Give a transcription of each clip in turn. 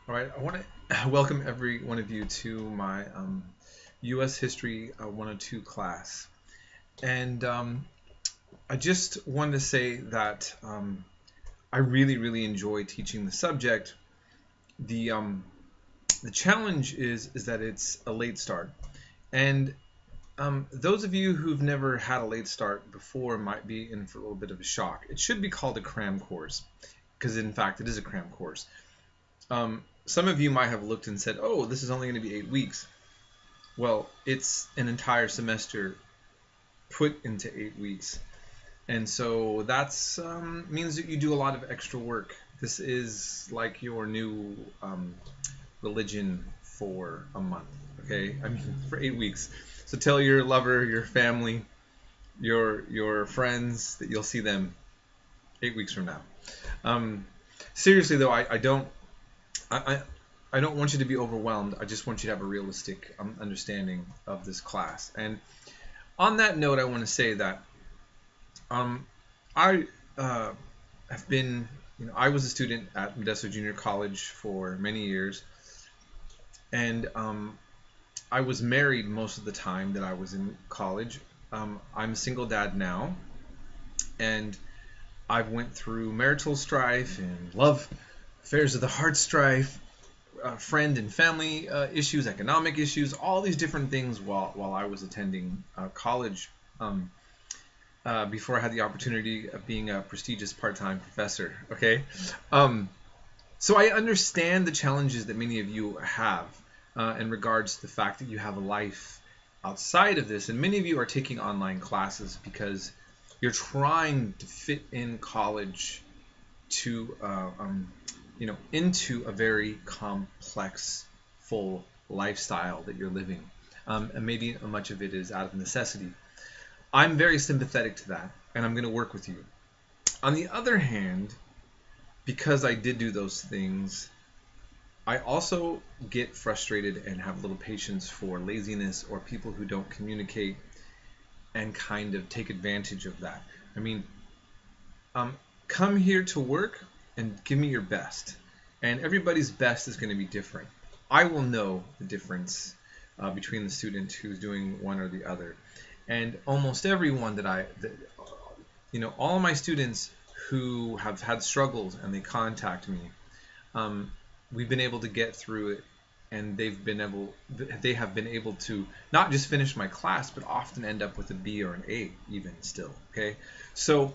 All right, I want to welcome every one of you to my US History 102 class. And I just wanted to say that I really enjoy teaching the subject. The challenge is that it's a late start. And those of you who've never had a late start before might be in for a little bit of a shock. It should be called a cram course, because in fact it is a cram course. Some of you might have looked and said, oh, this is only going to be 8 weeks. Well, it's an entire semester put into 8 weeks. And so that's means that you do a lot of extra work. This is like your new religion for a month, okay? I mean, for 8 weeks. So tell your lover, your family, your friends that you'll see them 8 weeks from now. Seriously though, I don't I don't want you to be overwhelmed. I just want you to have a realistic understanding of this class. And on that note, I want to say that I have been, I was a student at Modesto Junior College for many years, and I was married most of the time that I was in college. I'm a single dad now, and I've went through marital strife and love affairs of the heart strife, friend and family issues, economic issues, all these different things while I was attending college before I had the opportunity of being a prestigious part-time professor. Okay, so I understand the challenges that many of you have in regards to the fact that you have a life outside of this, and many of you are taking online classes because you're trying to fit in college to into a very complex, full lifestyle that you're living, and maybe much of it is out of necessity. I'm very sympathetic to that, and I'm going to work with you. On the other hand, because I did do those things, I also get frustrated and have little patience for laziness or people who don't communicate and kind of take advantage of that. I mean, come here to work and give me your best. And everybody's best is going to be different. I will know the difference between the student who's doing one or the other. And almost everyone all of my students who have had struggles and they contact me, we've been able to get through it, and they have been able to not just finish my class, but often end up with a B or an A even still. Okay, so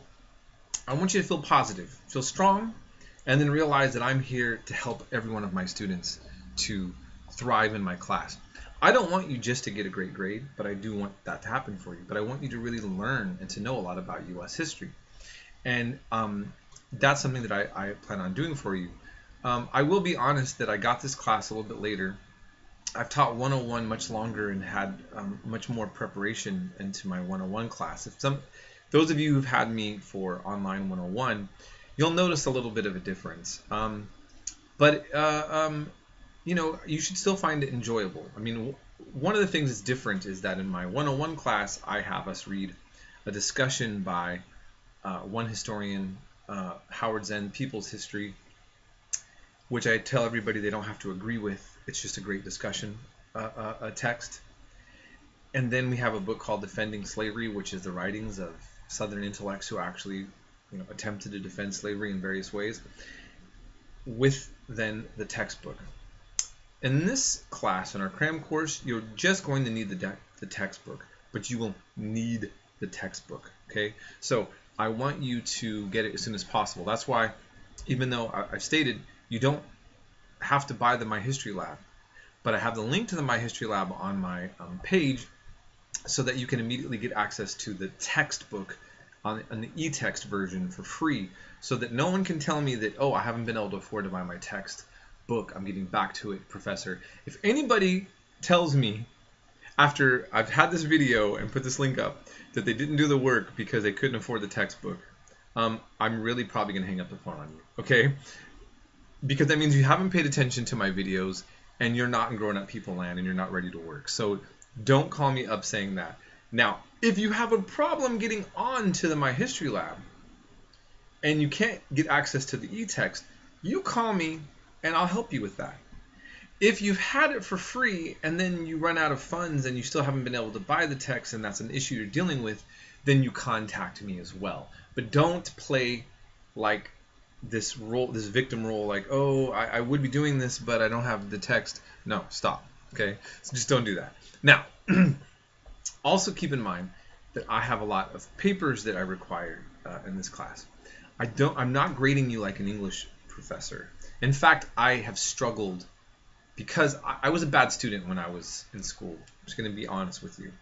I want you to feel positive, feel strong, and then realize that I'm here to help every one of my students to thrive in my class. I don't want you just to get a great grade, but I do want that to happen for you. But I want you to really learn and to know a lot about U.S. history. And that's something that I plan on doing for you. I will be honest that I got this class a little bit later. I've taught 101 much longer and had much more preparation into my 101 class. Those of you who've had me for online 101, you'll notice a little bit of a difference. But you should still find it enjoyable. I mean, one of the things that's different is that in my 101 class, I have us read a discussion by one historian, Howard Zinn, People's History, which I tell everybody they don't have to agree with. It's just a great discussion text. And then we have a book called Defending Slavery, which is the writings of Southern intellects who actually attempted to defend slavery in various ways, with then the textbook. In this class, in our cram course, you're just going to need the textbook, but you will need the textbook. Okay, so I want you to get it as soon as possible. That's why, even though I've stated you don't have to buy the My History Lab, but I have the link to the My History Lab on my page so that you can immediately get access to the textbook on the e-text version for free, so that no one can tell me that, oh, I haven't been able to afford to buy my textbook. I'm getting back to it, Professor. If anybody tells me after I've had this video and put this link up that they didn't do the work because they couldn't afford the textbook, I'm really probably going to hang up the phone on you, okay? Because that means you haven't paid attention to my videos and you're not in grown-up people land and you're not ready to work. So don't call me up saying that. Now, if you have a problem getting on to the My History Lab and you can't get access to the e-text, you call me and I'll help you with that. If you've had it for free and then you run out of funds and you still haven't been able to buy the text and that's an issue you're dealing with, then you contact me as well. But don't play like this role, this victim role, like, oh, I would be doing this, but I don't have the text. No, stop. Okay, so just don't do that. Now, also keep in mind that I have a lot of papers that I require in this class. I'm not grading you like an English professor. In fact, I have struggled because I was a bad student when I was in school. I'm just going to be honest with you.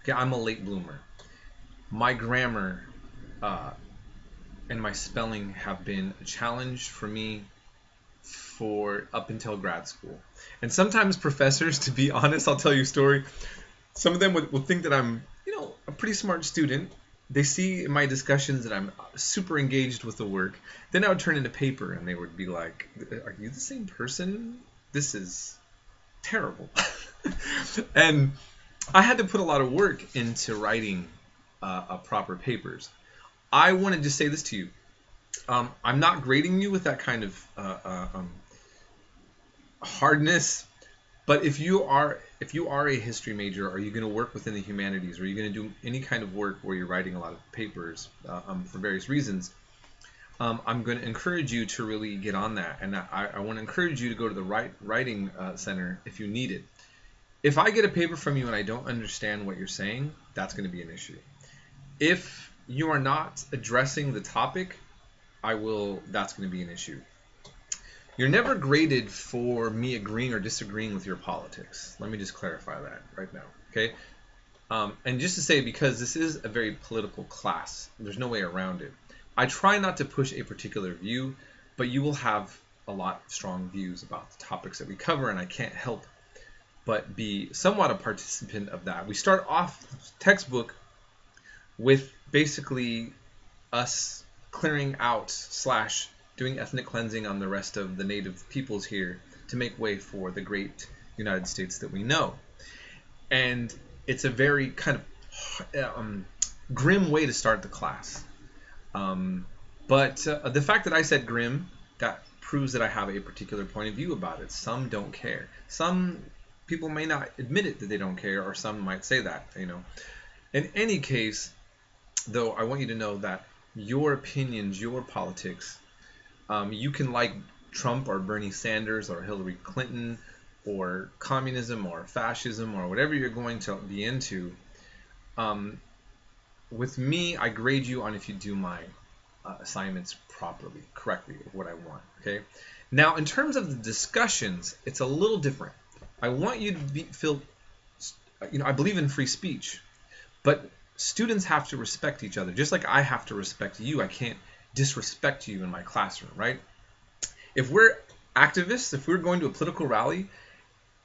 Okay, I'm a late bloomer. My grammar and my spelling have been a challenge for me for up until grad school. And sometimes professors, to be honest, I'll tell you a story. Some of them will think that I'm, a pretty smart student. They see in my discussions that I'm super engaged with the work. Then I would turn into paper and they would be like, are you the same person? This is terrible. And I had to put a lot of work into writing proper papers. I want to just say this to you. I'm not grading you with that kind of hardness, but if you are a history major, are you going to work within the humanities, or are you going to do any kind of work where you're writing a lot of papers for various reasons, I'm going to encourage you to really get on that, and I want to encourage you to go to the writing center if you need it. If I get a paper from you and I don't understand what you're saying, that's going to be an issue. If you are not addressing the topic, that's going to be an issue. You're never graded for me agreeing or disagreeing with your politics. Let me just clarify that right now, okay? And just to say, because this is a very political class, there's no way around it. I try not to push a particular view, but you will have a lot of strong views about the topics that we cover, and I can't help but be somewhat a participant of that. We start off the textbook with basically us clearing out / doing ethnic cleansing on the rest of the native peoples here to make way for the great United States that we know. And it's a very kind of grim way to start the class. But the fact that I said grim, that proves that I have a particular point of view about it. Some don't care. Some people may not admit it that they don't care, or some might say that, In any case, though, I want you to know that your opinions, your politics, you can like Trump or Bernie Sanders or Hillary Clinton or communism or fascism or whatever you're going to be into. With me, I grade you on if you do my assignments properly, correctly, what I want. Okay. Now, in terms of the discussions, it's a little different. I want you to feel, I believe in free speech, but students have to respect each other, just like I have to respect you. I can't disrespect you in my classroom, right? If we're activists, if we're going to a political rally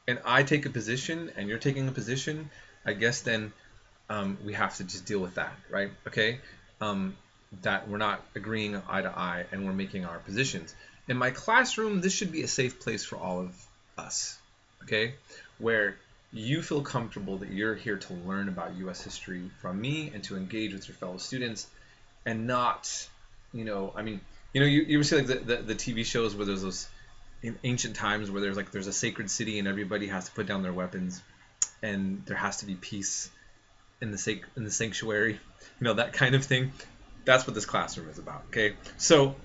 and I take a position and you're taking a position, I guess then we have to just deal with that, right? Okay? That we're not agreeing eye to eye and we're making our positions. In my classroom, this should be a safe place for all of us, okay? Where you feel comfortable that you're here to learn about U.S. history from me and to engage with your fellow students, and not, you ever see like the TV shows where there's those in ancient times where there's a sacred city and everybody has to put down their weapons and there has to be peace in the sanctuary, that kind of thing. That's what this classroom is about, okay? So,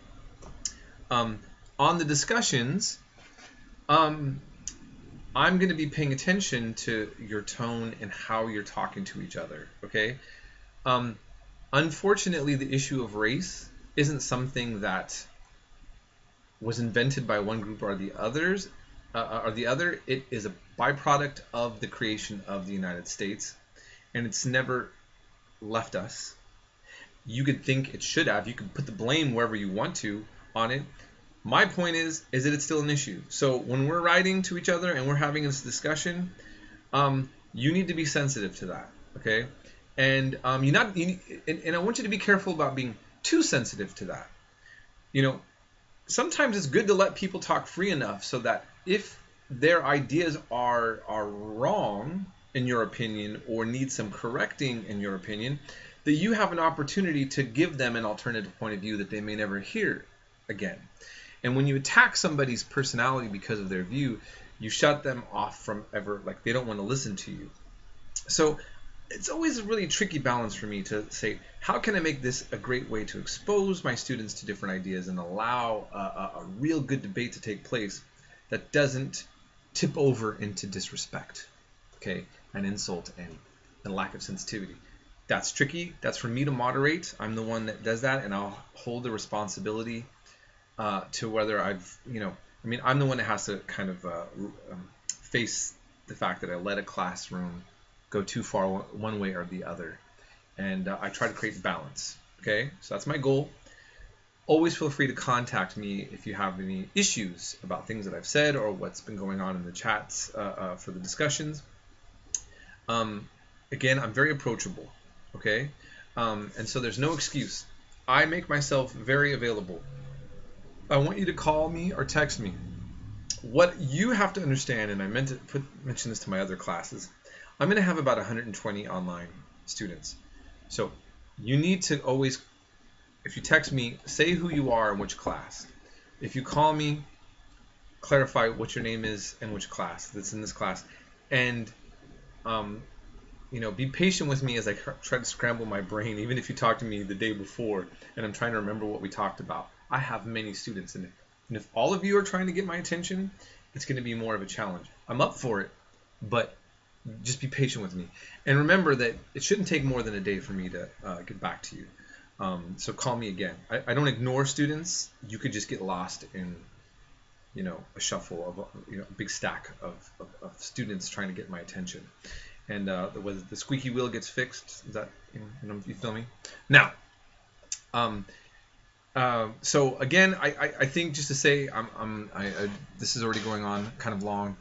on the discussions, I'm going to be paying attention to your tone and how you're talking to each other, okay? Unfortunately, the issue of race isn't something that was invented by one group or the others, or the other. It is a byproduct of the creation of the United States, and it's never left us. You could think it should have. You could put the blame wherever you want to on it. My point is that it's still an issue. So when we're writing to each other and we're having this discussion, you need to be sensitive to that, okay? And and I want you to be careful about being too sensitive to that. Sometimes it's good to let people talk free enough so that if their ideas are wrong in your opinion or need some correcting in your opinion, that you have an opportunity to give them an alternative point of view that they may never hear again. And when you attack somebody's personality because of their view, you shut them off from ever, like they don't want to listen to you. So it's always a really tricky balance for me to say, how can I make this a great way to expose my students to different ideas and allow a real good debate to take place that doesn't tip over into disrespect, okay, and insult and lack of sensitivity. That's tricky. That's for me to moderate. I'm the one that does that, and I'll hold the responsibility to whether I've, I'm the one that has to kind of face the fact that I let a classroom go too far one way or the other. And I try to create balance. Okay, so that's my goal. Always feel free to contact me if you have any issues about things that I've said or what's been going on in the chats for the discussions. Again, I'm very approachable. Okay, and so there's no excuse. I make myself very available. I want you to call me or text me. What you have to understand, and I meant to mention this to my other classes, I'm going to have about 120 online students. So you need to always, if you text me, say who you are and which class. If you call me, clarify what your name is and which class that's in this class. And, be patient with me as I try to scramble my brain, even if you talk to me the day before and I'm trying to remember what we talked about. I have many students, and if all of you are trying to get my attention, it's going to be more of a challenge. I'm up for it, but just be patient with me. And remember that it shouldn't take more than a day for me to get back to you. So call me again. I don't ignore students. You could just get lost in, a shuffle of, a big stack of students trying to get my attention. And whether the squeaky wheel gets fixed, is that, you feel me? Now, so again, I think just to say, this is already going on kind of long.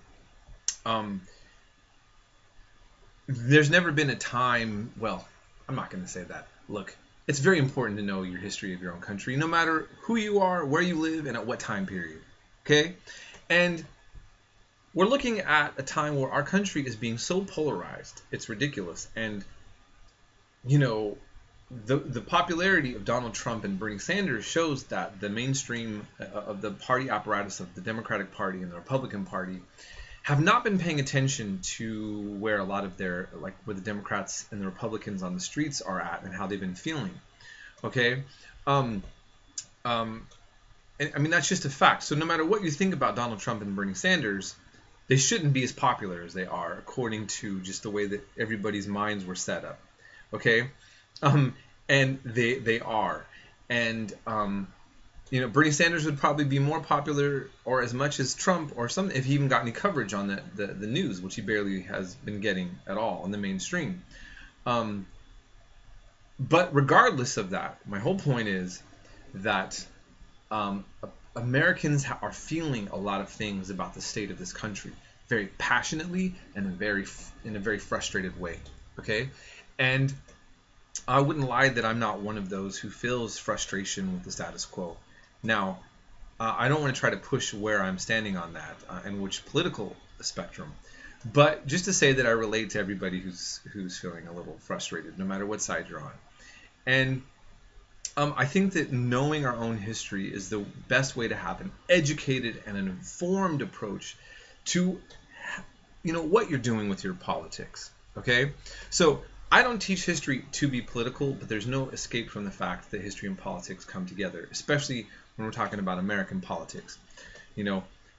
There's never been a time, well, I'm not going to say that. Look, it's very important to know your history of your own country, no matter who you are, where you live, and at what time period. Okay? And we're looking at a time where our country is being so polarized. It's ridiculous. And, the popularity of Donald Trump and Bernie Sanders shows that the mainstream of the party apparatus of the Democratic Party and the Republican Party have not been paying attention to where a lot of where the Democrats and the Republicans on the streets are at and how they've been feeling. Okay? And, that's just a fact. So no matter what you think about Donald Trump and Bernie Sanders, they shouldn't be as popular as they are, according to just the way that everybody's minds were set up. Okay? And they are. And, Bernie Sanders would probably be more popular or as much as Trump or some, if he even got any coverage on the news, which he barely has been getting at all in the mainstream. But regardless of that, my whole point is that Americans are feeling a lot of things about the state of this country very passionately and in a very frustrated way. Okay? And I wouldn't lie that I'm not one of those who feels frustration with the status quo. Now, I don't want to try to push where I'm standing on that and which political spectrum, but just to say that I relate to everybody who's feeling a little frustrated, no matter what side you're on. And I think that knowing our own history is the best way to have an educated and an informed approach to, what you're doing with your politics. Okay, so I don't teach history to be political, but there's no escape from the fact that history and politics come together, especially when we're talking about American politics.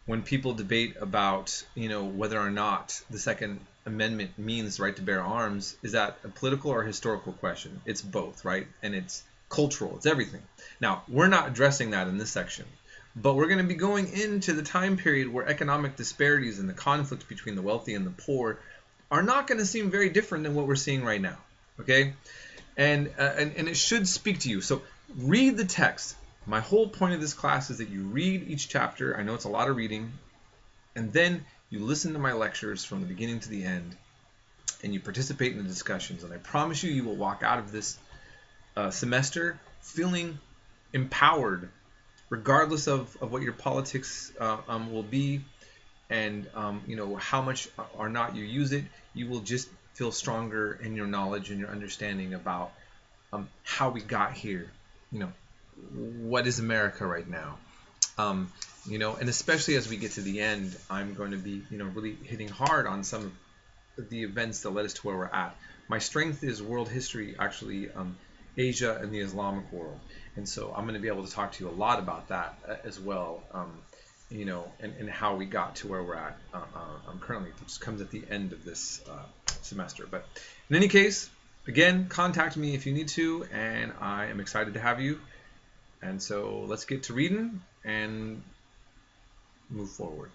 When people debate about, whether or not the Second Amendment means the right to bear arms, is that a political or historical question? It's both, right? And it's cultural. It's everything. Now, we're not addressing that in this section, but we're going to be going into the time period where economic disparities and the conflict between the wealthy and the poor are not going to seem very different than what we're seeing right now. Okay? And it should speak to you. So read the text. My whole point of this class is that you read each chapter. I know it's a lot of reading. And then you listen to my lectures from the beginning to the end. And you participate in the discussions. And I promise you, you will walk out of this semester feeling empowered, regardless of what your politics will be. And how much or not you use it, you will just feel stronger in your knowledge and your understanding about how we got here. What is America right now? And especially as we get to the end, I'm going to be, really hitting hard on some of the events that led us to where we're at. My strength is world history, actually, Asia and the Islamic world, and so I'm going to be able to talk to you a lot about that as well. And how we got to where we're at currently, which comes at the end of this semester. But in any case, again, contact me if you need to, and I am excited to have you. And so let's get to reading and move forward.